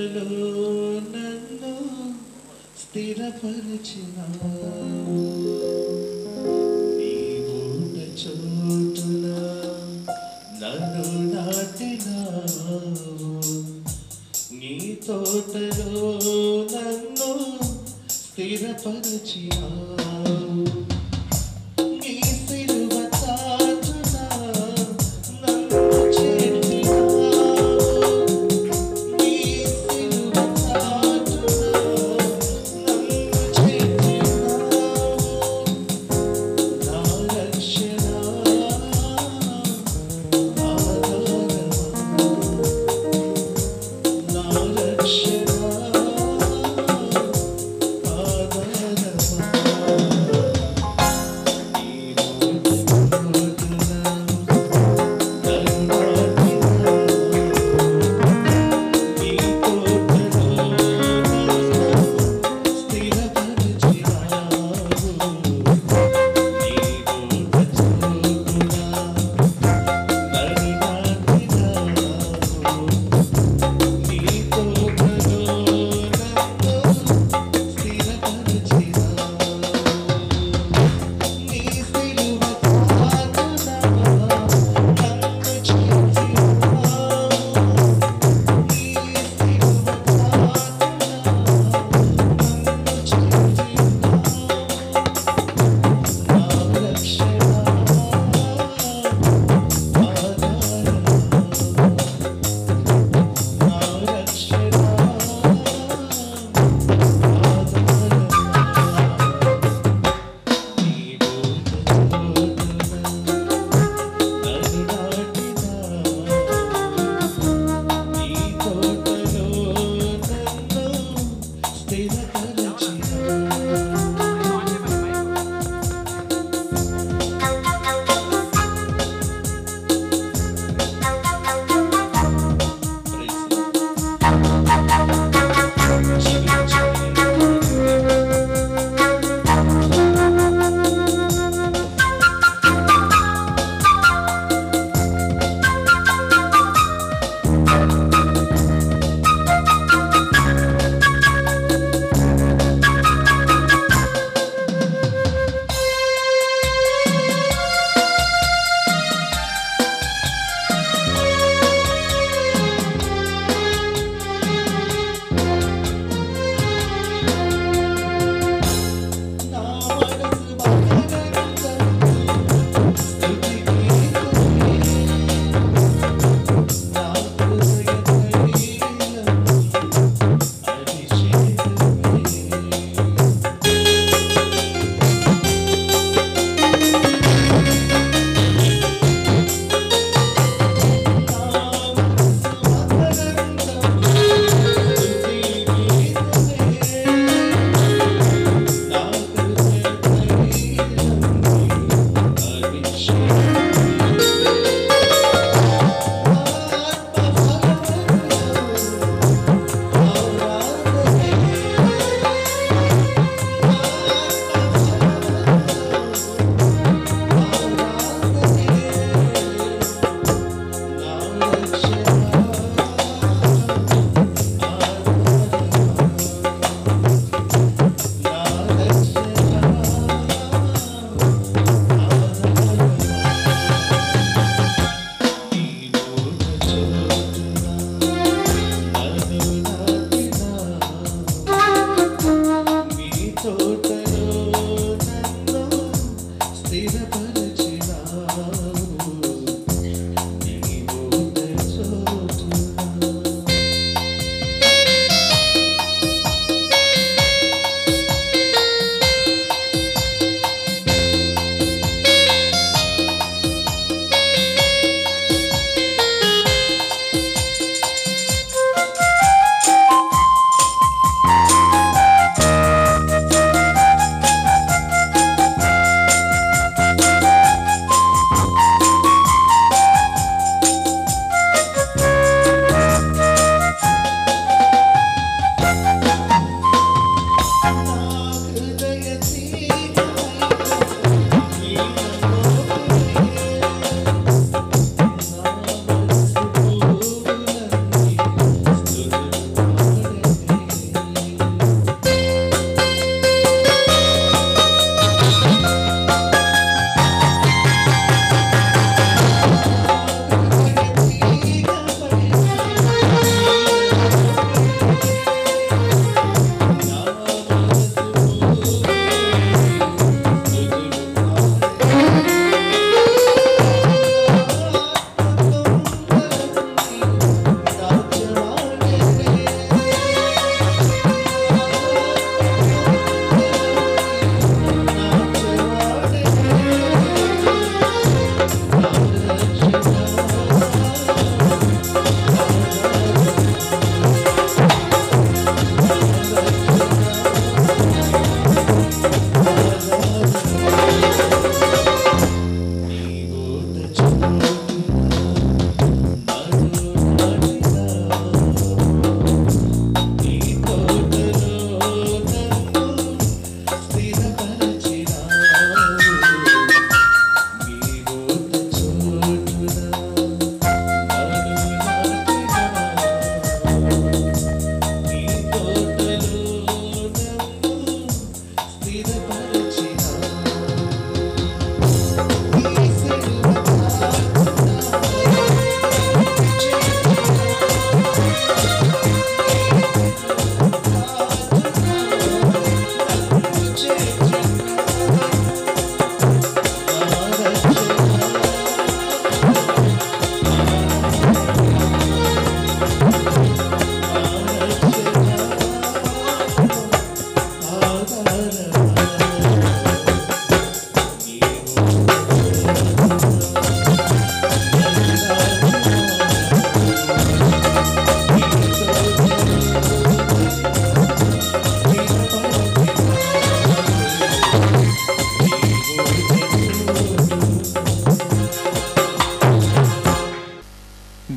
నన్ను స్థిరపరిచినావు నీ ఊట చోటున నన్ను నాటినావు నీ తోటలో నన్ను స్థిరపరిచినావు నీ సిలువ చాటున నన్ను చేర్చినావు నీ సిలువ చాటున నన్ను చేర్చినావు నా రక్షణ ఆధారమా నా రక్షణ ఆధారమా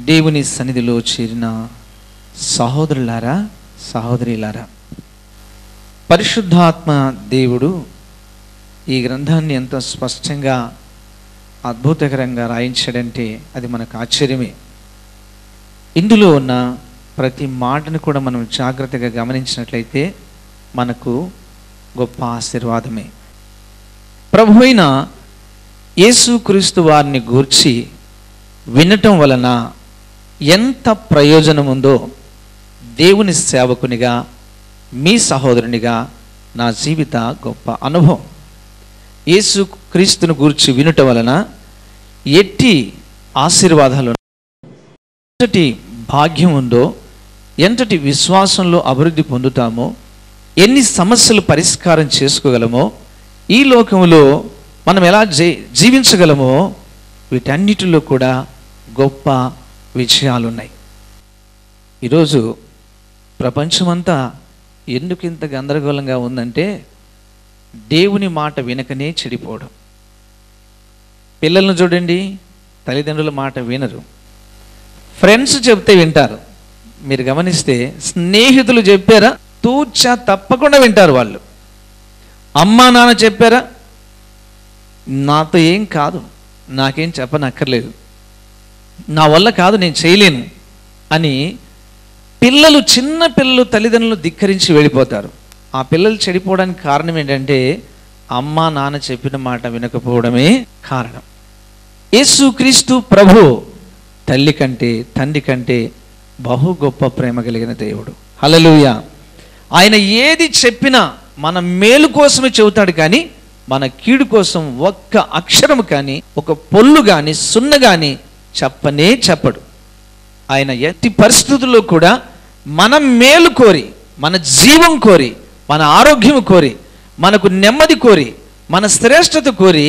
దేవుని సన్నిధిలో చేరిన సహోదరులారా, సహోదరీలారా, పరిశుద్ధాత్మ దేవుడు ఈ గ్రంథాన్ని ఎంత స్పష్టంగా అద్భుతకరంగా రాయించాడంటే అది మనకు ఆశ్చర్యమే. ఇందులో ఉన్న ప్రతి మాటను కూడా మనం జాగ్రత్తగా గమనించినట్లయితే మనకు గొప్ప ఆశీర్వాదమే. ప్రభు అయిన యేసుక్రీస్తు వారిని గూర్చి వినటం వలన ఎంత ప్రయోజనం ఉందో దేవుని సేవకునిగా, మీ సహోదరునిగా నా జీవిత గొప్ప అనుభవం. యేసుక్రీస్తుని గూర్చి వినటం వలన ఎట్టి ఆశీర్వాదాలు, ఎంతటి భాగ్యం ఉందో, ఎంతటి విశ్వాసంలో అభివృద్ధి పొందుతామో, ఎన్ని సమస్యలు పరిష్కారం చేసుకోగలమో, ఈ లోకంలో మనం ఎలా జీవించగలమో, వీటన్నిటిలో కూడా గొప్ప విజయాలు ఉన్నాయి. ఈరోజు ప్రపంచమంతా ఎందుకు ఇంత గందరగోళంగా ఉందంటే దేవుని మాట వినకనే చెడిపోవడం. పిల్లలను చూడండి, తల్లిదండ్రుల మాట వినరు. ఫ్రెండ్స్ చెప్తే వింటారు. మీరు గమనిస్తే స్నేహితులు చెప్పారా తూచా తప్పకుండా వింటారు వాళ్ళు. అమ్మా నాన్న చెప్పారా నాతో ఏం కాదు, నాకేం చెప్పనక్కర్లేదు, నా వల్ల కాదు, నేను చేయలేను అని పిల్లలు, చిన్న పిల్లలు తల్లిదండ్రులు ధిక్కరించి వెళ్ళిపోతారు. ఆ పిల్లలు చెడిపోవడానికి కారణం ఏంటంటే అమ్మా నాన్న చెప్పిన మాట వినకపోవడమే కారణం. యేసుక్రీస్తు ప్రభు తల్లి కంటే, తండ్రి కంటే బహు గొప్ప ప్రేమ కలిగిన దేవుడు. హల్లెలూయా. ఆయన ఏది చెప్పినా మన మేలు కోసమే చెబుతాడు, కానీ మన కీడు కోసం ఒక్క అక్షరము కానీ, ఒక పొల్లు కానీ, సున్న కానీ చెప్పనే చెప్పడు. ఆయన ఎట్టి పరిస్థితుల్లో కూడా మన మేలు కోరి, మన జీవం కోరి, మన ఆరోగ్యం కోరి, మనకు నెమ్మది కోరి, మన శ్రేష్టత కోరి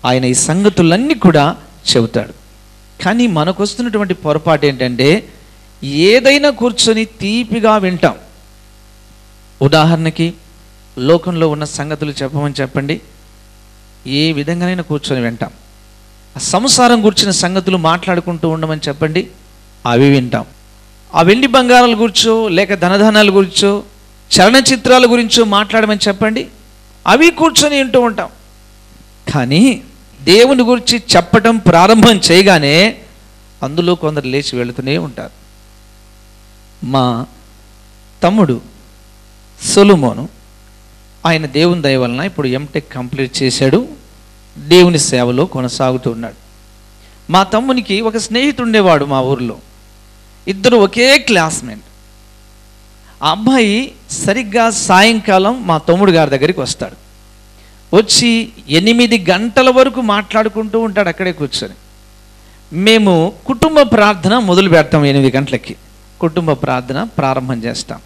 ఆయన ఈ సంగతులన్నీ కూడా చెబుతాడు. కానీ మనకు వస్తున్నటువంటి పొరపాటు ఏంటంటే ఏదైనా కూర్చొని తీపిగా వింటాం. ఉదాహరణకి లోకంలో ఉన్న సంగతులు చెప్పమని చెప్పండి, ఏ విధంగానైనా కూర్చొని వింటాం. ఆ సంసారం గురించిన సంగతులు మాట్లాడుకుంటూ ఉండమని చెప్పండి, అవి వింటాం. ఆ వెండి బంగారాల గురించో, లేక ధనధానాల గురించో, చలనచిత్రాల గురించో మాట్లాడమని చెప్పండి, అవి కూర్చొని వింటూ ఉంటాం. కానీ దేవుని గురించి చెప్పటం ప్రారంభం చేయగానే అందులో కొందరు లేచి వెళుతూనే ఉంటారు. మా తమ్ముడు సొలొమోను, ఆయన దేవుని దయ వలన ఇప్పుడు ఎంటెక్ కంప్లీట్ చేశాడు, దేవుని సేవలో కొనసాగుతూ ఉన్నాడు. మా తమ్మునికి ఒక స్నేహితుడు ఉండేవాడు మా ఊరిలో. ఇద్దరు ఒకే క్లాస్మేట్. ఆ అబ్బాయి సరిగ్గా సాయంకాలం మా తమ్ముడు గారి దగ్గరికి వస్తాడు. వచ్చి 8 గంటల వరకు మాట్లాడుకుంటూ ఉంటాడు అక్కడే కూర్చొని. మేము కుటుంబ ప్రార్థన మొదలు పెడతాం. 8 గంటలకి కుటుంబ ప్రార్థన ప్రారంభం చేస్తాం.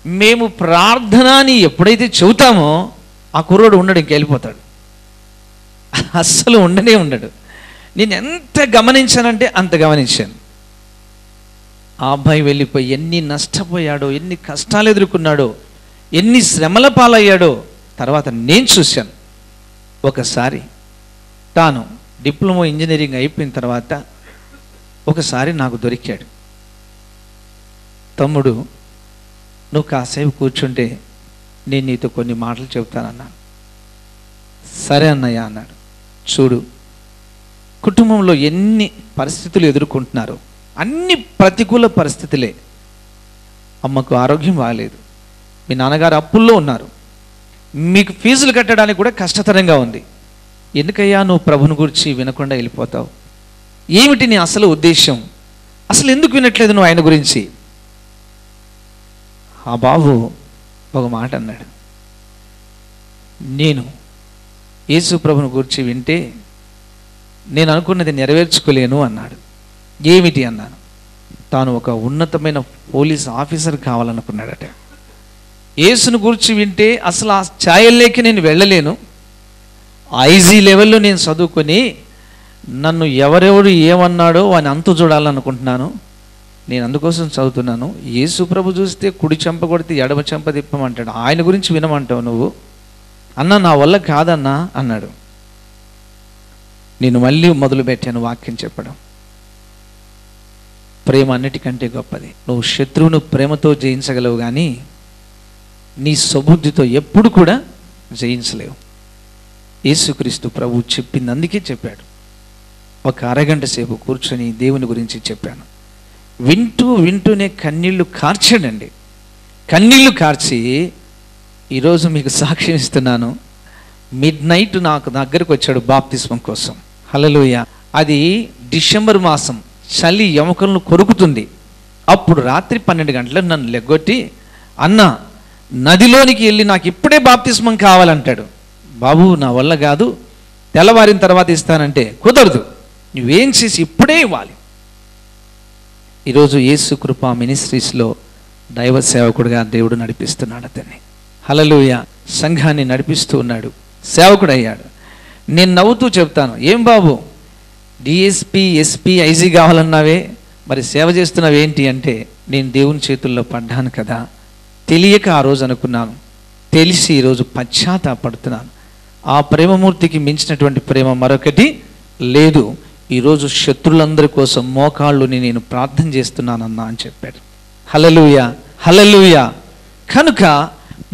మేము ప్రార్థనని ఎప్పుడైతే చెబుతామో ఆ కుర్రోడు ఉండడు, ఇంకెళ్ళిపోతాడు. అస్సలు ఉండనే ఉండడు. నేను ఎంత గమనించానంటే అంత గమనించాను. ఆ అబ్బాయి వెళ్ళిపోయి ఎన్ని నష్టపోయాడో, ఎన్ని కష్టాలు ఎదుర్కొన్నాడో, ఎన్ని శ్రమల పాలయ్యాడో తర్వాత నేను చూశాను. ఒకసారి తాను డిప్లొమా ఇంజనీరింగ్ అయిపోయిన తర్వాత ఒకసారి నాకు దొరికాడు. తమ్ముడు, నువ్వు కాసేపు కూర్చుంటే నేను నీతో కొన్ని మాటలు చెబుతానన్నాను. సరే అన్నయ్య అన్నాడు. చూడు, కుటుంబంలో ఎన్ని పరిస్థితులు ఎదుర్కొంటున్నారు, అన్ని ప్రతికూల పరిస్థితులే. అమ్మకు ఆరోగ్యం బాగాలేదు, మీ నాన్నగారు అప్పుల్లో ఉన్నారు, మీకు ఫీజులు కట్టడానికి కూడా కష్టతరంగా ఉంది. ఎందుకయ్యా నువ్వు ప్రభుని గురించి వినకుండా వెళ్ళిపోతావు? ఏమిటి నీ అసలు ఉద్దేశం? అసలు ఎందుకు వినట్లేదు నువ్వు ఆయన గురించి? ఆ బాబు ఒక మాట అన్నాడు, నేను యేసు ప్రభుని గురించి వింటే నేను అనుకున్నది నెరవేర్చుకోలేను అన్నాడు. ఏమిటి అన్నాను. తాను ఒక ఉన్నతమైన పోలీస్ ఆఫీసర్ కావాలనుకున్నాడట. యేసును గురించి వింటే అసలు ఆ ఛాయల్లోకి నేను వెళ్ళలేను, ఐజీ లెవెల్లో నేను చదువుకొని నన్ను ఎవరెవరు ఏమన్నాడో వాని అంతు చూడాలనుకుంటున్నాను. నేను అందుకోసం చదువుతున్నాను. యేసు ప్రభు చూస్తే కుడి చెంప కొడితే ఎడమ చెంప తిప్పమంటాడు, ఆయన గురించి వినమంటావు నువ్వు? అన్నా నా వల్ల కాదన్నా అన్నాడు. నేను మళ్ళీ మొదలుపెట్టాను వాక్యం చెప్పడం. ప్రేమ అన్నిటికంటే గొప్పది. నువ్వు శత్రువును ప్రేమతో జయించగలవు, కానీ నీ స్వబుద్ధితో ఎప్పుడు కూడా జయించలేవు. యేసుక్రీస్తు ప్రభు చెప్పింది అందుకే చెప్పాడు. ఒక అరగంట సేపు కూర్చొని దేవుని గురించి చెప్పాను. వింటూనే కన్నీళ్లు కార్చాడండి. కన్నీళ్లు కార్చి ఈరోజు మీకు సాక్ష్యం ఇస్తున్నాను. మిడ్నైట్ నాకు దగ్గరకు వచ్చాడు బాప్తిస్మం కోసం. హల్లెలూయా. అది డిసెంబర్ మాసం, చలి ఎముకలను కొరుకుతుంది. అప్పుడు రాత్రి 12 గంటలకు నన్ను లెగ్గొట్టి, అన్న నదిలోనికి వెళ్ళి నాకు ఇప్పుడే బాప్తిస్మం కావాలంటాడు. బాబు నా వల్ల కాదు, తెల్లవారిన తర్వాత ఇస్తానంటే కుదరదు, నువ్వేం చేసి ఇప్పుడే ఇవ్వాలి. ఈరోజు యేసు కృపా మినిస్ట్రీస్లో దైవ సేవకుడిగా దేవుడు నడిపిస్తున్నాడు అతన్ని. హల్లెలూయా. సంఘాన్ని నడిపిస్తూ ఉన్నాడు, సేవకుడు అయ్యాడు. నేను నవ్వుతూ చెప్తాను, ఏం బాబు డిఎస్పి ఎస్పి ఐజీ కావాలన్నావే, మరి సేవ చేస్తున్నావు ఏంటి అంటే, నేను దేవుని చేతుల్లో పడ్డాను కదా, తెలియక ఆ రోజు అనుకున్నాను, తెలిసి ఈరోజు పశ్చాత్తాపడుతున్నాను. ఆ ప్రేమమూర్తికి మించినటువంటి ప్రేమ మరొకటి లేదు. ఈరోజు శత్రులందరి కోసం మోకాళ్ళుని నేను ప్రార్థన చేస్తున్నానన్నా అని చెప్పాడు. హల్లెలూయా, హల్లెలూయా. కనుక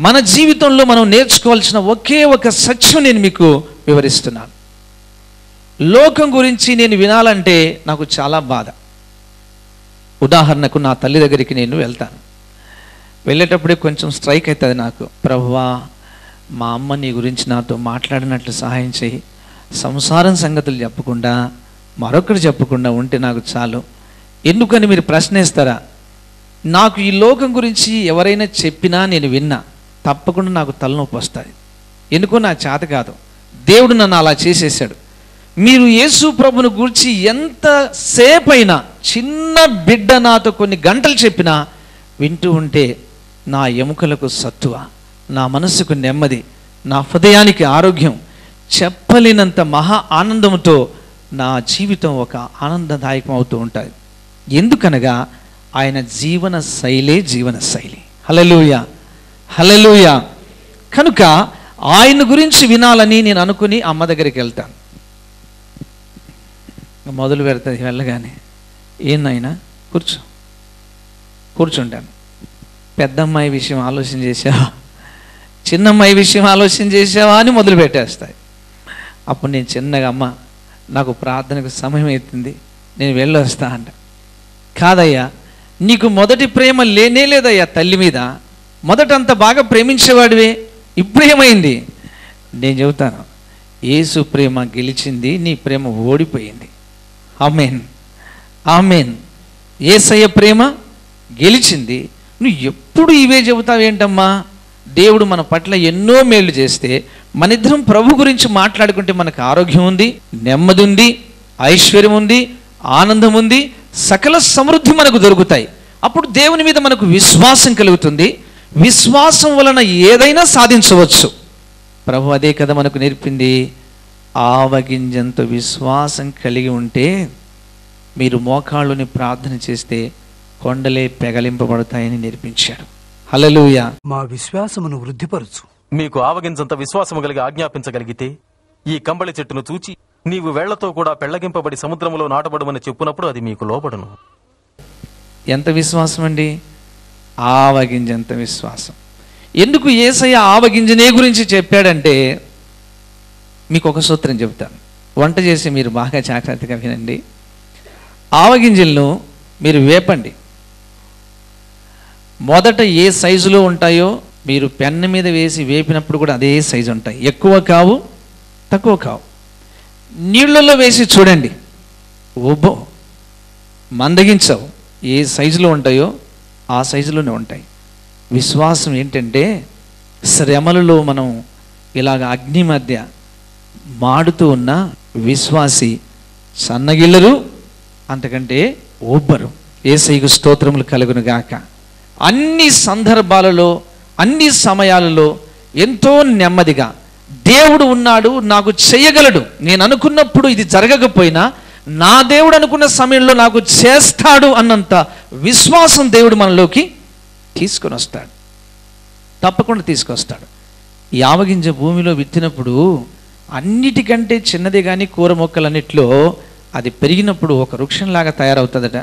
మన జీవితంలో మనం నేర్చుకోవాల్సిన ఒకే ఒక సత్యం నేను మీకు వివరిస్తున్నాను. లోకం గురించి నేను వినాలంటే నాకు చాలా బాధ. ఉదాహరణకు నా తల్లి దగ్గరికి నేను వెళ్తాను. వెళ్ళేటప్పుడే కొంచెం స్ట్రైక్ అవుతుంది నాకు. ప్రభువా, మా అమ్మ నీ గురించి నాతో మాట్లాడినట్లు సహాయం చేయి, సంసారం సంగతులు చెప్పకుండా మరొకరు చెప్పకుండా ఉంటే నాకు చాలు. ఎందుకని మీరు ప్రశ్నిస్తారా? నాకు ఈ లోకం గురించి ఎవరైనా చెప్పినా నేను విన్నా తప్పకుండా నాకు తలనొప్పి వస్తుంది. ఎందుకో నా చేత కాదు, దేవుడు నన్ను అలా చేసేసాడు. మీరు యేసు ప్రభుని గురించి ఎంతసేపు అయినా, చిన్న బిడ్డ నాతో కొన్ని గంటలు చెప్పినా వింటూ ఉంటే నా ఎముకలకు సత్తువ, నా మనసుకు నెమ్మది, నా హృదయానికి ఆరోగ్యం, చెప్పలేనంత మహా ఆనందంతో నా జీవితం ఒక ఆనందదాయకం అవుతూ ఉంటుంది. ఎందుకనగా ఆయన జీవన శైలి. హల్లెలూయా, హల్లెలూయా. కనుక ఆయన గురించి వినాలని నేను అనుకుని అమ్మ దగ్గరికి వెళ్తాను. మొదలు పెడతాది వెళ్ళగానే, ఏందైనా కూర్చుంటాను. పెద్దమ్మాయి విషయం ఆలోచన చేసావా, చిన్నమ్మాయి విషయం ఆలోచన చేసావా అని మొదలు పెట్టేస్తాయి. అప్పుడు నేను చిన్నగా, అమ్మ నాకు ప్రార్థనకు సమయం అవుతుంది, నేను వెళ్ళొస్తా అంట. కాదయ్యా, నీకు మొదటి ప్రేమ లేనే లేదయ్యా తల్లి మీద, మొదట అంత బాగా ప్రేమించేవాడివే, ఇప్పుడేమైంది? నేను చెబుతాను, యేసు ప్రేమ గెలిచింది, నీ ప్రేమ ఓడిపోయింది. ఆమేన్, ఆమేన్. యేసయ్య ప్రేమ గెలిచింది. నువ్వు ఎప్పుడు ఇవే చెబుతావేంటమ్మా? దేవుడు మన పట్ల ఎన్నో మేలు చేస్తే మనిద్దరం ప్రభు గురించి మాట్లాడుకుంటే మనకు ఆరోగ్యం ఉంది, నెమ్మది ఉంది, ఐశ్వర్యం ఉంది, ఆనందం ఉంది, సకల సమృద్ధి మనకు దొరుకుతాయి. అప్పుడు దేవుని మీద మనకు విశ్వాసం కలుగుతుంది. విశ్వాసం వలన ఏదైనా సాధించవచ్చు. ప్రభు అదే కదా మనకు నేర్పింది. ఆవగింజంత విశ్వాసం కలిగి ఉంటే మీరు మోకాళ్ళుని ప్రార్థన చేస్తే కొండలే పెగలింపబడతాయని నేర్పించాడు. హల్లెలూయా. మా విశ్వాసమును వృద్ధిపరచు. మీకు ఆవగించంత విశ్వాసము కలిగి ఆజ్ఞాపించగలిగితే ఈ కంబళి చెట్టును చూచి నీవు వేళ్లతో కూడా పెళ్లగింపబడి సముద్రములో నాటబడమని చెప్పునప్పుడు అది మీకు లోబడును. ఎంత విశ్వాసం అండి? ఆవగింజంత విశ్వాసం. ఎందుకు యేసయ్య ఆవగింజనే గురించి చెప్పాడంటే మీకు ఒక సూత్రం చెప్తాను. వంట చేసి మీరు బాగా జాగ్రత్తగా వినండి. ఆవగింజలను మీరు వేపండి. మొదట ఏ సైజులో ఉంటాయో మీరు పెన్ను మీద వేసి వేపినప్పుడు కూడా అదే సైజు ఉంటాయి. ఎక్కువ కావు, తక్కువ కావు. నీళ్ళల్లో వేసి చూడండి, ఉబ్బో మందగించవు. ఏ సైజులో ఉంటాయో ఆ సైజులోనే ఉంటాయి. విశ్వాసం ఏంటంటే శ్రమలలో మనం ఇలాగ అగ్ని మధ్య మాడుతూ ఉన్న విశ్వాసి సన్నగిల్లరు, అంతకంటే ఉబ్బరు. యేసయ్యకు స్తోత్రములు కలుగును గాక. అన్ని సందర్భాలలో అన్ని సమయాలలో ఎంతో నెమ్మదిగా దేవుడు ఉన్నాడు, నాకు చేయగలడు, నేను అనుకున్నప్పుడు ఇది జరగకపోయినా నా దేవుడు అనుకున్న సమయంలో నాకు చేస్తాడు అన్నంత విశ్వాసం దేవుడు మనలోకి తీసుకొని వస్తాడు. తప్పకుండా తీసుకొస్తాడు. ఈ ఆవగింజ భూమిలో విత్తినప్పుడు అన్నిటికంటే చిన్నదే కానీ కూర మొక్కలన్నిట్లో అది పెరిగినప్పుడు ఒక వృక్షంలాగా తయారవుతుందట.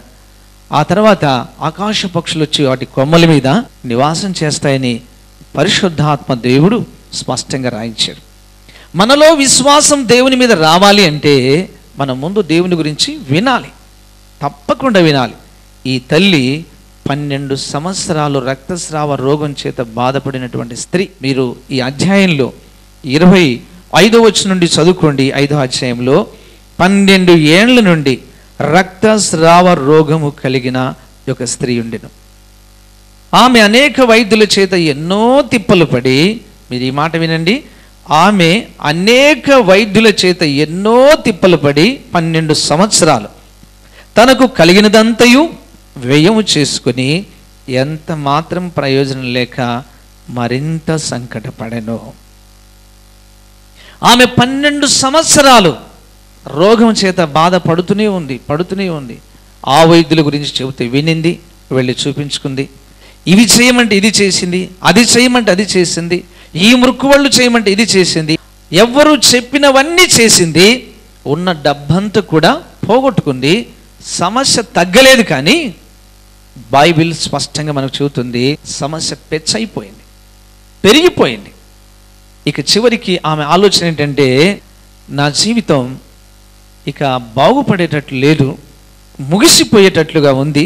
ఆ తర్వాత ఆకాశ పక్షులు వచ్చి వాటి కొమ్మల మీద నివాసం చేస్తాయని పరిశుద్ధాత్మ దేవుడు స్పష్టంగా రాయించాడు. మనలో విశ్వాసం దేవుని మీద రావాలి అంటే మనం ముందు దేవుని గురించి వినాలి, తప్పకుండా వినాలి. ఈ తల్లి 12 సంవత్సరాలు రక్తస్రావ రోగం చేత బాధపడినటువంటి స్త్రీ. మీరు ఈ అధ్యాయంలో 25వ వచనం నుండి చదువుకోండి. 5వ అధ్యాయంలో 12 ఏండ్ల నుండి రక్తస్రావ రోగము కలిగిన ఒక స్త్రీ ఉండెను. ఆమె అనేక వైద్యుల చేత ఎన్నో తిప్పలు పడి, మీరు ఈ మాట వినండి, ఆమె అనేక వైద్యుల చేత ఎన్నో తిప్పలు పడి 12 సంవత్సరాలు తనకు కలిగినదంతయు వ్యయము చేసుకుని ఎంత మాత్రం ప్రయోజనం లేక మరింత సంకటపడెను. ఆమె 12 సంవత్సరాలు రోగం చేత బాధపడుతూనే ఉంది. ఆ వైద్యుల గురించి చెబితే వినింది, వెళ్ళి చూపించుకుంది. ఇవి చేయమంటే ఇది చేసింది, అది చేయమంటే అది చేసింది, ఈ మృక్కువళ్ళు చేయమంటే ఇది చేసింది. ఎవ్వరు చెప్పినవన్నీ చేసింది. ఉన్న డబ్బంతా కూడా పోగొట్టుకుంది. సమస్య తగ్గలేదు. కానీ బైబిల్ స్పష్టంగా మనకు చెబుతుంది, సమస్య పెచ్చైపోయింది, పెరిగిపోయింది. ఇక చివరికి ఆమె ఆలోచన ఏంటంటే, నా జీవితం ఇక బాగుపడేటట్లు లేదు, ముగిసిపోయేటట్లుగా ఉంది,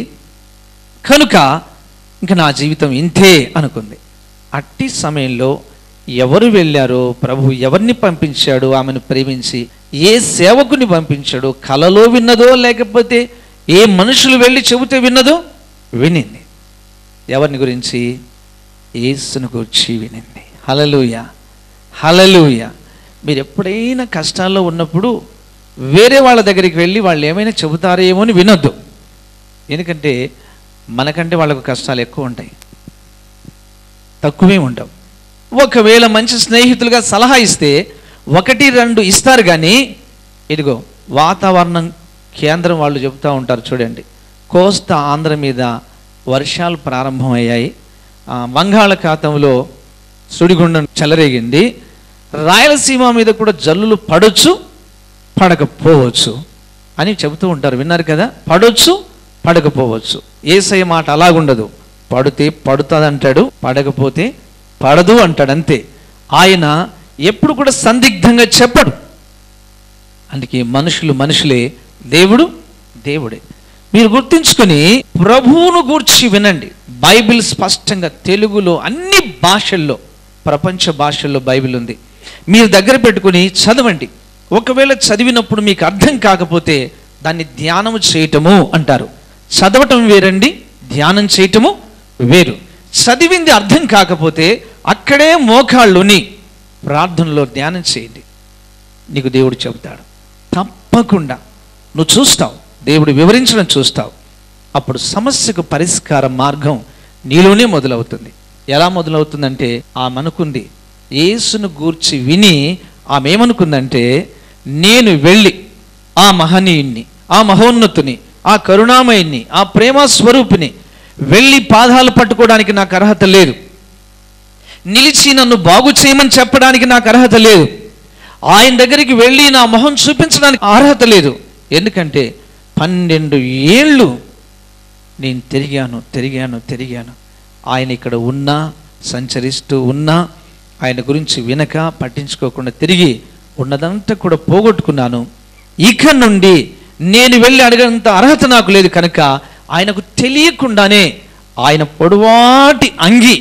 కనుక ఇంక నా జీవితం ఇంతే అనుకుంది. అట్టి సమయంలో ఎవరు వెళ్ళారో, ప్రభు ఎవరిని పంపించాడో ఆమెను ప్రేమించి, ఏ సేవకుని పంపించాడో, కలలో విన్నదో లేకపోతే ఏ మనుషులు వెళ్ళి చెబితే విన్నదో వినింది. ఎవరిని గురించి? యేసును గురించి వినింది. హల్లెలూయా, హల్లెలూయా. మీరు ఎప్పుడైనా కష్టాల్లో ఉన్నప్పుడు వేరే వాళ్ళ దగ్గరికి వెళ్ళి వాళ్ళు ఏమైనా చెబుతారేమో అని వినొద్దు. ఎందుకంటే మనకంటే వాళ్ళకు కష్టాలు ఎక్కువ ఉంటాయి, తక్కువే ఉండవు. ఒకవేళ మంచి స్నేహితులుగా సలహా ఇస్తే 1-2 ఇస్తారు. కానీ ఇదిగో వాతావరణం కేంద్రం వాళ్ళు చెబుతూ ఉంటారు చూడండి, కోస్తా ఆంధ్ర మీద వర్షాలు ప్రారంభమయ్యాయి, బంగాళాఖాతంలో సుడిగుండం చెలరేగింది, రాయలసీమ మీద కూడా జల్లులు పడొచ్చు పడకపోవచ్చు అని చెబుతూ ఉంటారు. విన్నారు కదా? పడొచ్చు పడకపోవచ్చు. యేసయ్య మాట అలాగుండదు. పడితే పడుతుంది అంటాడు, పడకపోతే పడదు అంటాడు, అంతే. ఆయన ఎప్పుడు కూడా సందిగ్ధంగా చెప్పడు. అందుకే మనుషులు మనుషులే, దేవుడు దేవుడే. మీరు గుర్తుంచుకొని ప్రభువును గూర్చి వినండి. బైబిల్ స్పష్టంగా తెలుగులో అన్ని భాషల్లో, ప్రపంచ భాషల్లో బైబిల్ ఉంది. మీరు దగ్గర పెట్టుకుని చదవండి. ఒకవేళ చదివినప్పుడు మీకు అర్థం కాకపోతే దాన్ని ధ్యానము చేయటము అంటారు. చదవటం వేరండి, ధ్యానం చేయటము వేరు. చదివింది అర్థం కాకపోతే అక్కడే మోకాళ్ళుని ప్రార్థనలో ధ్యానం చేయండి, నీకు దేవుడు చెబుతాడు. తప్పకుండా నువ్వు చూస్తావు, దేవుడు వివరించడం చూస్తావు. అప్పుడు సమస్యకు పరిష్కార మార్గం నీలోనే మొదలవుతుంది. ఎలా మొదలవుతుందంటే, ఆమె అనుకుంది, యేసును గూర్చి విని ఆమె ఏమనుకుందంటే, నేను వెళ్ళి ఆ మహనీయుణ్ణి, ఆ మహోన్నతుని, ఆ కరుణామయుణ్ణి, ఆ ప్రేమ స్వరూపిని వెళ్ళి పాదాలు పట్టుకోవడానికి నాకు అర్హత లేదు. నిలిచి నన్ను బాగు చేయమని చెప్పడానికి నాకు అర్హత లేదు. ఆయన దగ్గరికి వెళ్ళి నా మొహం చూపించడానికి అర్హత లేదు. ఎందుకంటే 12 ఏళ్ళు నేను తిరిగాను. ఆయన ఇక్కడ ఉన్నా, సంచరిస్తూ ఉన్నా, ఆయన గురించి వినక పట్టించుకోకుండా తిరిగి ఉన్నదంతా కూడా పోగొట్టుకున్నాను. ఇక నుండి నేను వెళ్ళి అడగనంత అర్హత నాకు లేదు. కనుక ఆయనకు తెలియకుండానే ఆయన పొడవాటి అంగి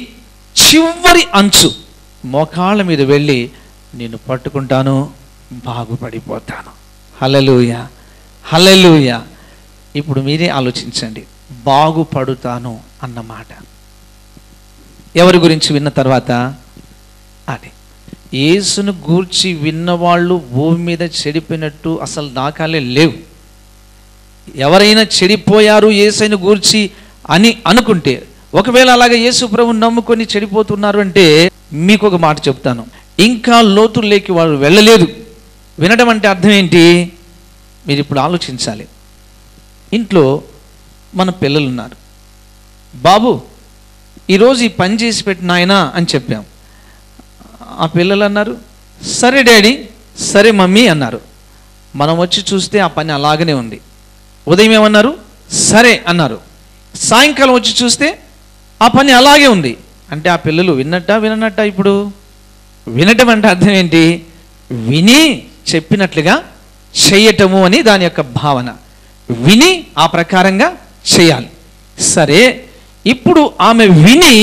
చివరి అంచు మోకాళ్ళ మీద వెళ్ళి నేను పట్టుకుంటాను, బాగుపడిపోతాను. హల్లెలూయా, హల్లెలూయా. ఇప్పుడు మీరే ఆలోచించండి, బాగుపడుతాను అన్నమాట ఎవరి గురించి విన్న తర్వాత? అది యేసును గూర్చి విన్నవాళ్ళు భూమి మీద చెడిపోయినట్టు అసలు దాఖలే లేవు. ఎవరైనా చెడిపోయారు యేసుని గూర్చి అని అనుకుంటే, ఒకవేళ అలాగే యేసు ప్రభువుని నమ్ముకొని చెడిపోతున్నారు అంటే, మీకు ఒక మాట చెప్తాను, ఇంకా లోతుల్లోకి వారు వెళ్ళలేదు. వినడం అంటే అర్థం ఏంటి? మీరు ఇప్పుడు ఆలోచించాలి. ఇంట్లో మన పిల్లలు ఉన్నారు. బాబు ఈరోజు ఈ పని చేసి పెట్టిన ఆయన అని చెప్పాం. ఆ పిల్లలు అన్నారు, సరే డాడీ, సరే మమ్మీ అన్నారు. మనం వచ్చి చూస్తే ఆ పని అలాగనే ఉంది. ఉదయం ఏమన్నారు? సరే అన్నారు. సాయంకాలం వచ్చి చూస్తే ఆ పని అలాగే ఉంది. అంటే ఆ పిల్లలు విననట్ట? ఇప్పుడు వినటం అంటే అర్థం ఏంటి? విని చెప్పినట్లుగా చేయటము అని దాని యొక్క భావన. విని ఆ ప్రకారంగా చేయాలి. సరే, ఇప్పుడు ఆమె విని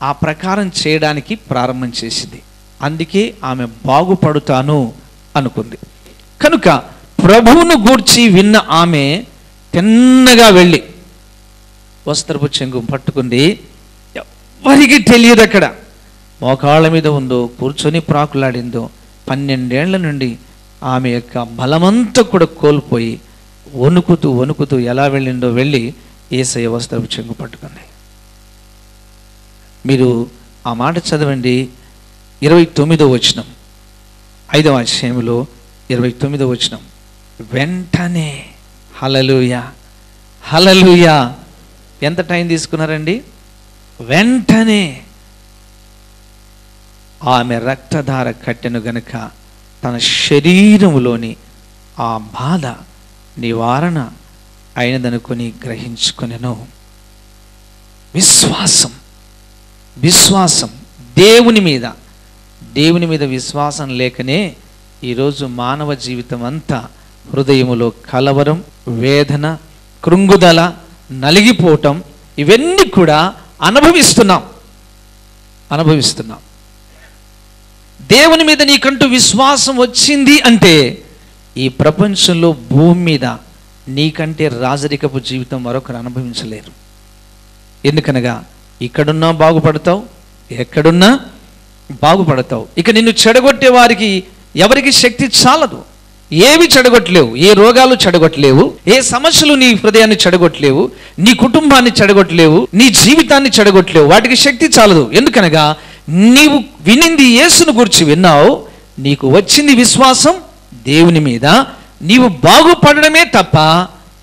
ఆ ప్రకారం చేయడానికి ప్రారంభం చేసింది. అందుకే ఆమె బాగుపడుతాను అనుకుంది. కనుక ప్రభువును గూర్చి విన్న ఆమె తిన్నగా వెళ్ళి వస్త్రపు చెంగు పట్టుకుంది. ఎవరికి తెలియదు అక్కడ మోకాళ్ళ మీద ఉందో, కూర్చొని ప్రాకులాడిందో. 12 ఏళ్ల నుండి ఆమె యొక్క బలమంతా కూడా కోల్పోయి వణుకుతూ ఎలా వెళ్ళిందో వెళ్ళి యేసయ్య వస్త్రపు చెంగు పట్టుకుంది. మీరు ఆ మాట చదవండి. 29వ వచనం, 5వ అధ్యాయంలో 29వ వచనం. వెంటనే, హల్లెలూయా, హల్లెలూయా. ఎంత టైం తీసుకున్నారండి? వెంటనే ఆమె రక్తధార కట్టెను గనుక తన శరీరములోని ఆ బాధ నివారణ అయినదనుకొని గ్రహించుకొనెను. విశ్వాసం దేవుని మీద విశ్వాసం లేకనే ఈరోజు మానవ జీవితం అంతా హృదయములో కలవరం, వేదన, కృంగుదల, నలిగిపోవటం, ఇవన్నీ కూడా అనుభవిస్తున్నాం. దేవుని మీద నీకంటూ విశ్వాసం వచ్చింది అంటే ఈ ప్రపంచంలో భూమి మీద నీకంటే రాజరికపు జీవితం మరొకరు అనుభవించలేరు. ఎందుకనగా ఇక్కడున్నా బాగుపడతావు, ఎక్కడున్నా బాగుపడతావు. ఇక నిన్ను చెడగొట్టే వారికి ఎవరికి శక్తి చాలదు. ఏవి చెడగొట్టలేవు, ఏ రోగాలు చెడగొట్టలేవు, ఏ సమస్యలు నీ హృదయాన్ని చెడగొట్టలేవు, నీ కుటుంబాన్ని చెడగొట్టలేవు, నీ జీవితాన్ని చెడగొట్టలేవు. వాటికి శక్తి చాలదు. ఎందుకనగా నీవు వినింది యేసును గురించి విన్నావు, నీకు వచ్చింది విశ్వాసం దేవుని మీద. నీవు బాగుపడడమే తప్ప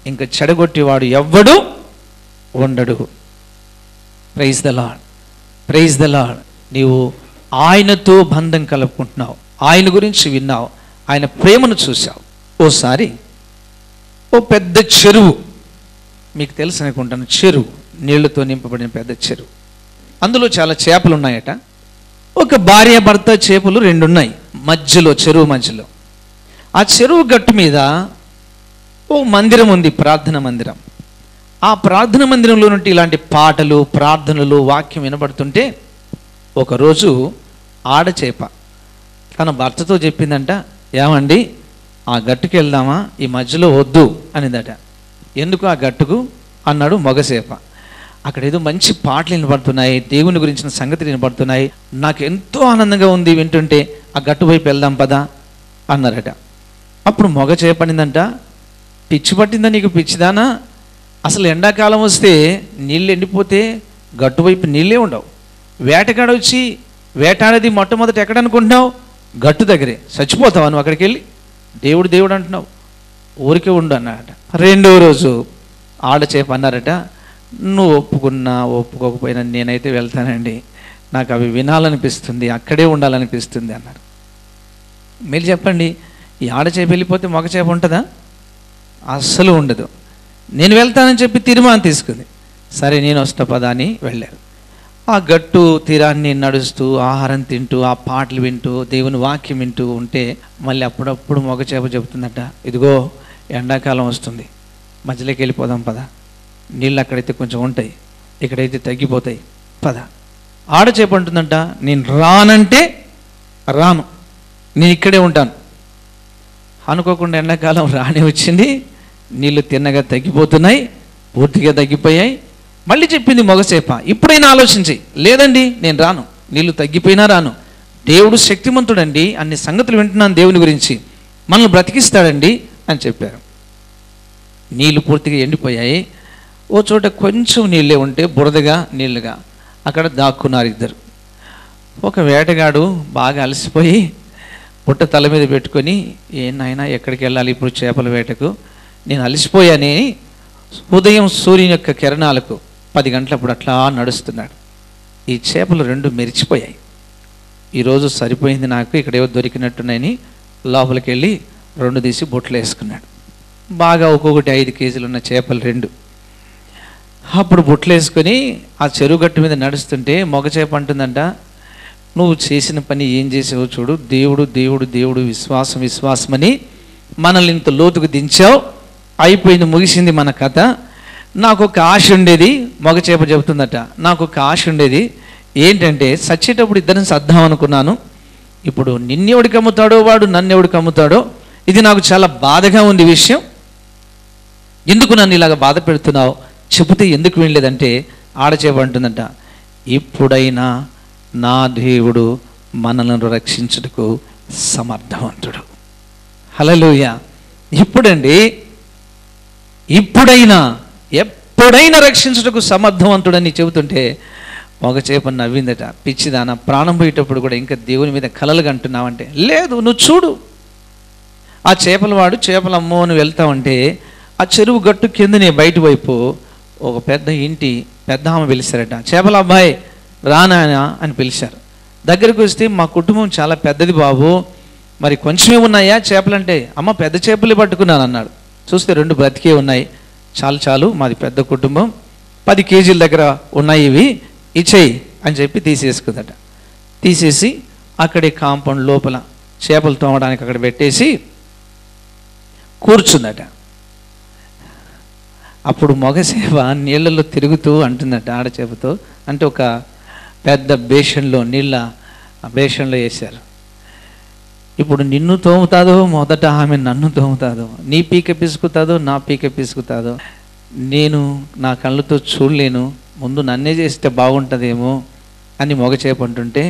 ఇంకా చెడగొట్టేవాడు ఎవ్వడు ఉండడు. Praise the lord, praise the lord. నీవు ఆయనతో బంధం కలుపుకుంటున్నావు, ఆయన గురించి విన్నావు, ఆయన ప్రేమను చూశావు. ఓసారి ఓ పెద్ద చెరువు, మీకు తెలుసు అనుకుంటాను, చెరువు, నీళ్లతో నింపబడిన పెద్ద చెరువు. అందులో చాలా చేపలు ఉన్నాయట. ఒక భార్య భర్త చేపలు 2 ఉన్నాయి మధ్యలో, చెరువు మధ్యలో. ఆ చెరువు గట్టు మీద ఓ మందిరం ఉంది, ప్రార్థన మందిరం. ఆ ప్రార్థన మందిరంలో నుండి ఇలాంటి పాటలు, ప్రార్థనలు, వాక్యం వినబడుతుంటే ఒకరోజు ఆడచేప తన భర్తతో చెప్పిందంట, ఏమండి ఆ గట్టుకు వెళ్దామా, ఈ మధ్యలో వద్దు అనిదట. ఎందుకు ఆ గట్టుకు అన్నాడు మగచేప. అక్కడ ఏదో మంచి పాటలు వినబడుతున్నాయి, దేవుని గురించిన సంగతులు వినబడుతున్నాయి, నాకు ఎంతో ఆనందంగా ఉంది వింటుంటే, ఆ గట్టు వైపు వెళ్దాం పదా అన్నారట. అప్పుడు మగ చేపడిందంట, పిచ్చి పట్టిందా నీకు, పిచ్చిదానా? అసలు ఎండాకాలం వస్తే నీళ్ళు ఎండిపోతే గట్టు వైపు నీళ్ళే ఉండవు. వేటగాడు వచ్చి వేటాడేది మొట్టమొదటి ఎక్కడ అనుకుంటున్నావు? గట్టు దగ్గరే. చచ్చిపోతావు నువ్వు అక్కడికి వెళ్ళి, దేవుడు దేవుడు అంటున్నావు, ఊరికే ఉండు అన్నారట. 2వ రోజు ఆడచేప అన్నారట, నువ్వు ఒప్పుకున్నా ఒప్పుకోకపోయినా నేనైతే వెళ్తానండి, నాకు అవి వినాలనిపిస్తుంది, అక్కడే ఉండాలనిపిస్తుంది అన్నారు. మీరు చెప్పండి, ఈ ఆడచేప వెళ్ళిపోతే మగ చేప ఉంటుందా? అస్సలు ఉండదు. నేను వెళ్తానని చెప్పి తీర్మానం తీసుకుంది. సరే నేను వస్తా పదా అని వెళ్ళారు. ఆ గట్టు తీరాన్ని నడుస్తూ ఆహారం తింటూ ఆ పాటలు వింటూ దేవుని వాక్యం వింటూ ఉంటే మళ్ళీ అప్పుడప్పుడు మగ చేప చెబుతుందట, ఇదిగో ఎండాకాలం వస్తుంది, మధ్యలోకి వెళ్ళిపోదాం పద, నీళ్ళు అక్కడైతే కొంచెం ఉంటాయి, ఇక్కడైతే తగ్గిపోతాయి పద. ఆడచేప అంటుందంట, నేను రానంటే రాను, నేను ఇక్కడే ఉంటాను. అనుకోకుండా ఎండాకాలం రాని వచ్చింది, నీళ్ళు తిన్నగా తగ్గిపోతున్నాయి, పూర్తిగా తగ్గిపోయాయి. మళ్ళీ చెప్పింది మగచేప, ఇప్పుడైనా ఆలోచించి, లేదండి నేను రాను, నీళ్ళు తగ్గిపోయినా రాను, దేవుడు శక్తిమంతుడండి, అన్ని సంగతులు వింటున్నాను దేవుని గురించి, మనల్ని బ్రతికిస్తాడండి అని చెప్పారు. నీళ్ళు పూర్తిగా ఎండిపోయాయి. ఓ చోట కొంచెం నీళ్ళే ఉంటే బురదగా నీళ్ళుగా అక్కడ దాక్కున్నారు ఇద్దరు. ఒక వేటగాడు బాగా అలసిపోయి పుట్ట తల మీద పెట్టుకొని, నాయనా ఎక్కడికి వెళ్ళాలి ఇప్పుడు చేపల వేటకు, నేను అలసిపోయాని ఉదయం సూర్యుని యొక్క కిరణాలకు 10 గంటలప్పుడు అట్లా నడుస్తున్నాడు. ఈ చేపలు 2 మెరిచిపోయాయి. ఈరోజు సరిపోయింది నాకు, ఇక్కడేవో దొరికినట్టున్నాయని లోపలికి వెళ్ళి 2 తీసి బొట్లు వేసుకున్నాడు. బాగా ఒక్కొక్కటి 5 కేజీలు ఉన్న చేపలు 2. అప్పుడు బొట్లు వేసుకొని ఆ చెరువు గట్టు మీద నడుస్తుంటే మగ చేప అంటుందంట, నువ్వు చేసిన పని ఏం చేసావో చూడు, దేవుడు దేవుడు దేవుడు విశ్వాసం విశ్వాసమని మనల్ని ఇంత లోతుకు దించావు, అయిపోయింది, ముగిసింది మన కథ. నాకు ఒక ఆశ ఉండేది, మగ చేప చెబుతుందట, నాకు ఒక ఆశ ఉండేది, ఏంటంటే చచ్చేటప్పుడు ఇద్దరిని సర్దాం అనుకున్నాను, ఇప్పుడు నిన్నెవడికి అమ్ముతాడో వాడు నన్నెవడికి అమ్ముతాడో, ఇది నాకు చాలా బాధగా ఉంది విషయం, ఎందుకు నన్ను ఇలాగ బాధ పెడుతున్నావు, చెబితే ఎందుకు వినలేదంటే ఆడచేప అంటుందంట, ఇప్పుడైనా నా దేవుడు మనలను రక్షించుటకు సమర్థవంతుడు. హల్లెలూయా. ఇప్పుడండి, ఇప్పుడైనా ఎప్పుడైనా రక్షించుటకు సమర్థవంతుడని చెబుతుంటే మగ చేప నవ్విందట, పిచ్చిదాన, ప్రాణం పోయేటప్పుడు కూడా ఇంకా దేవుని మీద కలలు కంటున్నావంటే, లేదు నువ్వు చూడు. ఆ చేపల వాడు చేపలు అమ్మో అని వెళ్తామంటే ఆ చెరువు గట్టు కిందనే బయట వైపు ఒక పెద్ద ఇంటి పెద్ద ఆమె పిలిచారట, చేపల అబ్బాయి రానా అని పిలిచారు. దగ్గరికి వస్తే మా కుటుంబం చాలా పెద్దది బాబు, మరి కొంచెమే ఉన్నాయా చేపలంటే, అమ్మ పెద్ద చేపలు పట్టుకున్నాను అన్నాడు. చూస్తే 2 బ్రతికే ఉన్నాయి, చాలు చాలు మాది పెద్ద కుటుంబం, 10 కేజీల దగ్గర ఉన్నాయి, ఇవి ఇచ్చేయి అని చెప్పి తీసేసుకుందట. తీసేసి అక్కడే కాంపౌండ్ లోపల చేపలు తోమడానికి అక్కడ పెట్టేసి కూర్చుందట. అప్పుడు మగచేప నీళ్ళలో తిరుగుతూ అంటుందట ఆడచేపతో, అంటే ఒక పెద్ద బేషన్లో నీళ్ళ బేషన్లో వేశారు. ఇప్పుడు నిన్ను తోముతాదో మొదట ఆమె నన్ను తోముతాదో, నీ పీక పిసుకుతాదో నా పీక పిసుకుతాదో, నేను నా కళ్ళతో చూడలేను, ముందు నన్నే చేస్తే బాగుంటుందేమో అని మగచేప అంటుంటే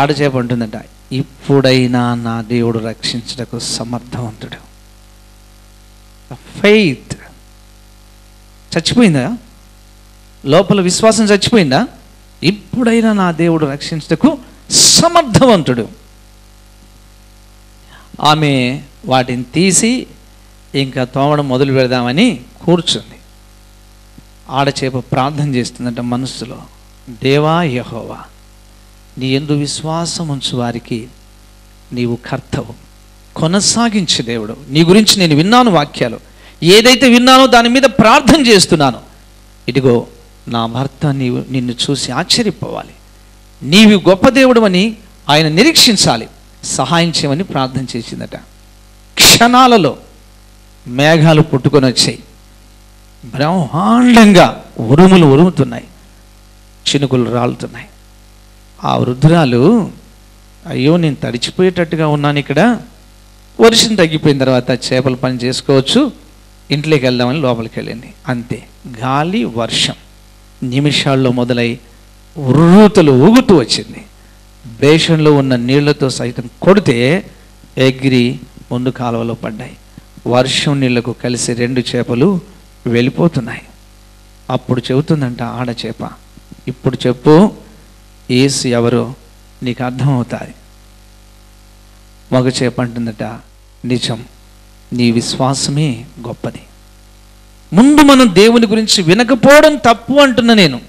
ఆడచేప అంటుందట, ఇప్పుడైనా నా దేవుడు రక్షించటకు సమర్థవంతుడు. ఫెయిత్ చచ్చిపోయిందా? లోపల విశ్వాసం చచ్చిపోయిందా? ఇప్పుడైనా నా దేవుడు రక్షించటకు సమర్థవంతుడు. ఆమె వాటిని తీసి ఇంకా తోమడం మొదలు పెడదామని కూర్చుంది. ఆడచేప ప్రార్థన చేస్తుందంట మనస్సులో, దేవా యెహోవా, నీ యందు విశ్వాసం ఉంచు వారికి నీవు కర్తవు, కొనసాగించే దేవుడు. నీ గురించి నేను విన్నాను వాక్యాలు, ఏదైతే విన్నానో దాని మీద ప్రార్థన చేస్తున్నాను. ఇదిగో నా భర్త నిన్ను చూసి ఆశ్చర్యపోవాలి, నీవి గొప్ప దేవుడు అని ఆయన నిరీక్షించాలి, సహాయం చేయమని ప్రార్థన చేసిందట. క్షణాలలో మేఘాలు పుట్టుకొని వచ్చాయి, బ్రహ్మాండంగా ఉరుములు ఉరుముతున్నాయి, చినుకులు రాలుతున్నాయి. ఆ వృద్ధురాలు, అయ్యో నేను తడిచిపోయేటట్టుగా ఉన్నాను ఇక్కడ, వర్షం తగ్గిపోయిన తర్వాత చేపల పని చేసుకోవచ్చు, ఇంట్లోకి వెళ్దామని లోపలికి వెళ్ళింది. అంతే, గాలి వర్షం నిమిషాల్లో మొదలై ఉర్రూతలు ఊగుతూ వచ్చింది. బేషన్లో ఉన్న నీళ్లతో సైతం కొడితే ఎగిరి ముందు కాలువలో పడ్డాయి. వర్షం నీళ్లకు కలిసి 2 చేపలు వెళ్ళిపోతున్నాయి. అప్పుడు చెబుతుందంట ఆడచేప, ఇప్పుడు చెప్పు యేసు ఎవరో నీకు అర్థమవుతుంది. మగచేప అంటుందట, నిజం, నీ విశ్వాసమే గొప్పది, ముందు మనం దేవుని గురించి వినకపోవడం తప్పు అంటున్నా నేను.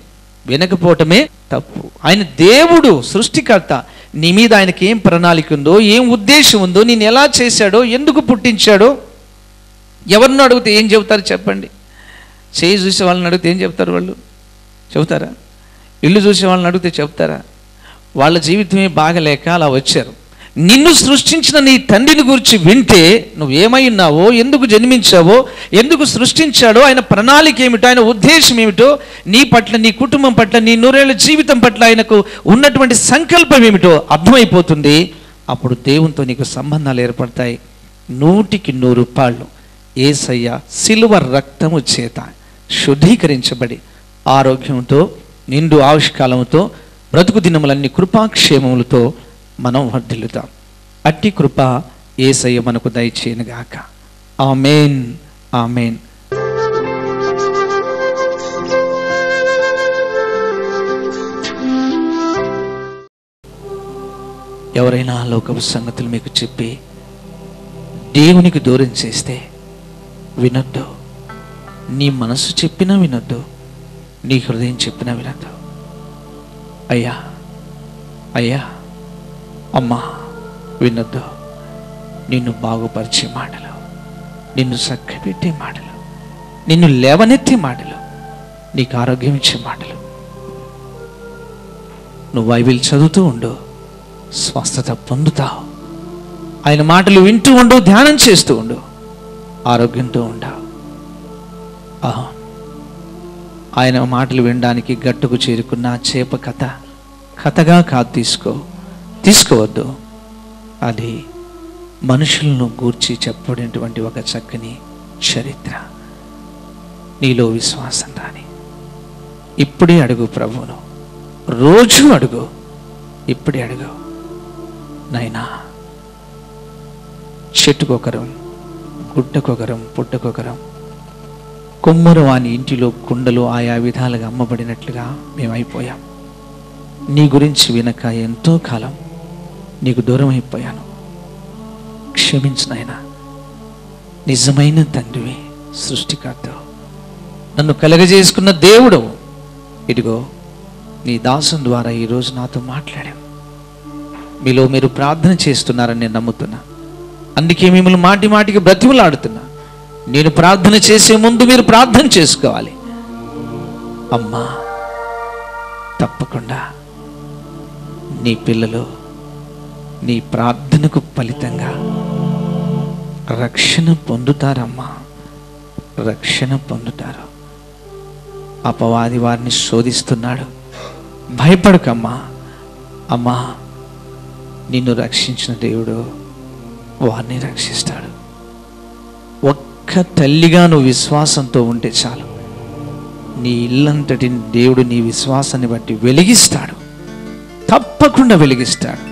వినకపోవటమే తప్పు. ఆయన దేవుడు, సృష్టికర్త. నీ మీద ఆయనకి ఏం ప్రణాళిక ఉందో, ఏం ఉద్దేశం ఉందో, నేను ఎలా చేశాడో, ఎందుకు పుట్టించాడో, ఎవరిని అడిగితే ఏం చెబుతారు చెప్పండి? చేయి చూసే వాళ్ళని అడిగితే ఏం చెప్తారు? వాళ్ళు చెబుతారా? ఇల్లు చూసే వాళ్ళని అడిగితే చెప్తారా? వాళ్ళ జీవితమే బాగలేక అలా వచ్చారు. నిన్ను సృష్టించిన నీ తండ్రిని గురించి వింటే నువ్వేమై ఉన్నావో, ఎందుకు జన్మించావో, ఎందుకు సృష్టించాడో, ఆయన ప్రణాళిక ఏమిటో, ఆయన ఉద్దేశం ఏమిటో, నీ పట్ల, నీ కుటుంబం పట్ల, నీ 100 ఏళ్ల జీవితం పట్ల ఆయనకు ఉన్నటువంటి సంకల్పం ఏమిటో అర్థమైపోతుంది. అప్పుడు దేవునితో నీకు సంబంధాలు ఏర్పడతాయి. 100కి 100 రూపాయలు యేసయ్య సిలువ రక్తము చేత శుద్ధీకరించబడి ఆరోగ్యంతో, నిండు ఆయుష్కాలముతో, బ్రతుకు దినములన్నీ కృపాక్షేమములతో మనం వర్ధిల్లుతాం. అట్టి కృప యేసయ్య మనకు దయచేయనుగాక. ఆమేన్, ఆమేన్. ఎవరైనా లోకపు సంగతులు మీకు చెప్పి దేవునికి దూరం చేస్తే వినొద్దు. నీ మనసు చెప్పినా వినొద్దు, నీ హృదయం చెప్పినా వినొద్దు. అయ్యా, అయ్యా, అమ్మా, వినొద్దు. నిన్ను బాగుపరిచే మాటలు, నిన్ను చక్కబెట్టే మాటలు, నిన్ను లేవనెత్తే మాటలు, నీకు ఆరోగ్యం ఇచ్చే మాటలు. నువ్వు బైబిల్ చదువుతూ ఉండు, స్వస్థత పొందుతావు. ఆయన మాటలు వింటూ ఉండు, ధ్యానం చేస్తూ ఉండు, ఆరోగ్యంతో ఉండవు. ఆయన మాటలు వినడానికి గట్టుకు చేరుకున్న చేప కథగా కాదు తీసుకోవద్దు. అది మనుషులను గూర్చి చెప్పబడినటువంటి ఒక చక్కని చరిత్ర. నీలో విశ్వాసం రాని ఇప్పుడే అడుగు ప్రభువును. రోజు అడుగు, ఇప్పుడే అడుగు. నైనా చెట్టుకొకరం, గుట్టకొకరం, పుట్టకొకరం, కొమ్మరు వాని ఇంటిలో కుండలు ఆయా విధాలుగా అమ్మబడినట్లుగా మేమైపోయాం. నీ గురించి వినక ఎంతో కాలం నీకు దూరం అయిపోయాను. క్షమించు నాయనా. నిజమైన తండ్రివి, సృష్టికర్త, నన్ను కలగజేసుకున్న దేవుడు, ఇదిగో నీ దాసం ద్వారా ఈరోజు నాతో మాట్లాడావు. మీలో మీరు ప్రార్థన చేస్తున్నారని నేను నమ్ముతున్నా. అందుకే మిమ్మల్ని మాటి మాటికి బ్రతిమలాడుతున్నా. నేను ప్రార్థన చేసే ముందు మీరు ప్రార్థన చేసుకోవాలి. అమ్మా, తప్పకుండా నీ పిల్లలు నీ ప్రార్థనకు ఫలితంగా రక్షణ పొందుతారమ్మా, రక్షణ పొందుతారు. అపవాది వారిని శోధిస్తున్నాడు, భయపడకమ్మా. అమ్మా, నిన్ను రక్షించిన దేవుడు వారిని రక్షిస్తాడు. ఒక్క తల్లిగా నువ్వు విశ్వాసంతో ఉంటే చాలు, నీ ఇల్లంతటిని దేవుడు నీ విశ్వాసాన్ని బట్టి వెలిగిస్తాడు, తప్పకుండా వెలిగిస్తాడు.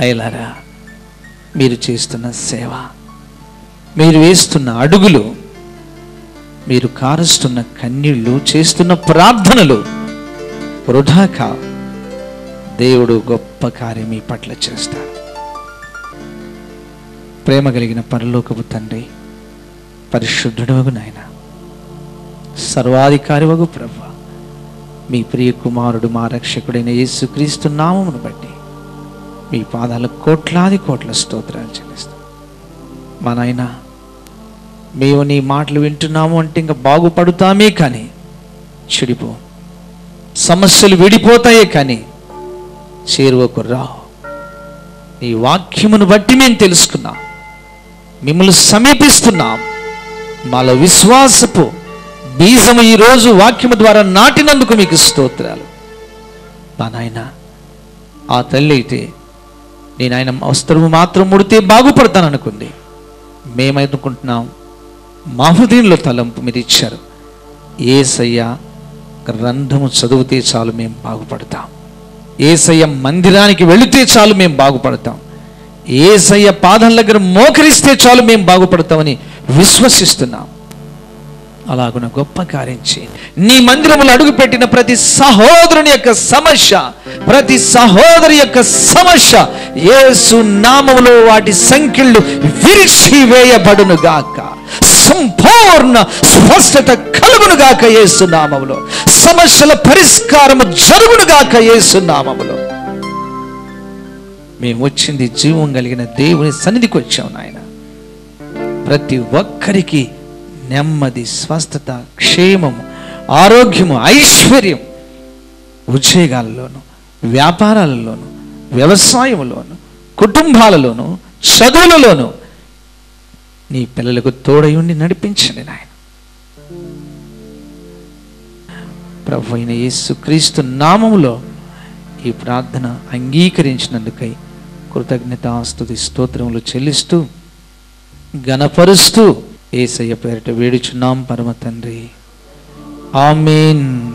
అయ్యలారా, మీరు చేస్తున్న సేవ, మీరు వేస్తున్న అడుగులు, మీరు కారుస్తున్న కన్నీళ్ళు, చేస్తున్న ప్రార్థనలు వృధా కావు. దేవుడు గొప్ప కార్యం మీ పట్ల చేస్తాడు. ప్రేమ కలిగిన పరలోకపు తండ్రి, పరిశుద్ధుడవగు నాయన, సర్వాధికారి వగు ప్రభువా, మీ ప్రియ కుమారుడు మా రక్షకుడైన యేసుక్రీస్తు నామమును బట్టి మీ పాదాలకు కోట్లాది కోట్ల స్తోత్రాలు చెల్లిస్తాం. మా నాయన, మేము నీ మాటలు వింటున్నాము అంటే ఇంకా బాగుపడుతామే కానీ చెడిపో, సమస్యలు విడిపోతాయే కానీ చేరువకు రావు. నీ వాక్యమును బట్టి మేము తెలుసుకున్నాం, మిమ్మల్ని సమీపిస్తున్నాం. మాలో విశ్వాసపు బీజము ఈరోజు వాక్యము ద్వారా నాటినందుకు మీకు స్తోత్రాలు. మా నాయన, ఆ తల్లి అయితే నేను ఆయన వస్త్రము మాత్రం ముడితే బాగుపడతాననుకుంది. మేమనుకుంటున్నాం, మా హృదయంలో తలంపు మీరు ఇచ్చారు. యేసయ్య గ్రంథము చదివితే చాలు మేము బాగుపడతాం, యేసయ్య మందిరానికి వెళితే చాలు మేము బాగుపడతాం, యేసయ్య పాదం దగ్గర మోకరిస్తే చాలు మేము బాగుపడతామని విశ్వసిస్తున్నాం. అలాగున గొప్ప కార్యం చేయి. నీ మందిరములు అడుగుపెట్టిన ప్రతి సహోదరుని యొక్క సమస్య, ప్రతి సహోదరి యొక్క సమస్య యేసు నామములో వాటి సంఖ్యలు విరిచి వేయబడును గాక. సంపూర్ణ స్పష్టత కలుగునుగాక యేసు నామములో. సమస్యల పరిష్కారము జరుగునుగాక యేసు నామములో. మేము వచ్చింది జీవం కలిగిన దేవుని సన్నిధికి వచ్చాం నాయన. ప్రతి ఒక్కరికి నెమ్మది, స్వస్థత, క్షేమము, ఆరోగ్యము, ఐశ్వర్యం, ఉద్యోగాలలోను, వ్యాపారాలలోను, వ్యవసాయంలోను, కుటుంబాలలోను, చదువులలోను నీ పిల్లలకు తోడై ఉండి నడిపించండి నాయన. ప్రభు అయిన యేసుక్రీస్తు నామములో ఈ ప్రార్థన అంగీకరించినందుకై కృతజ్ఞతాస్తుతి స్తోత్రములు చెల్లిస్తూ ఘనపరుస్తూ యేసయ్య పేరిట వేడుచున్నాం పరమ తండ్రి. ఆమేన్.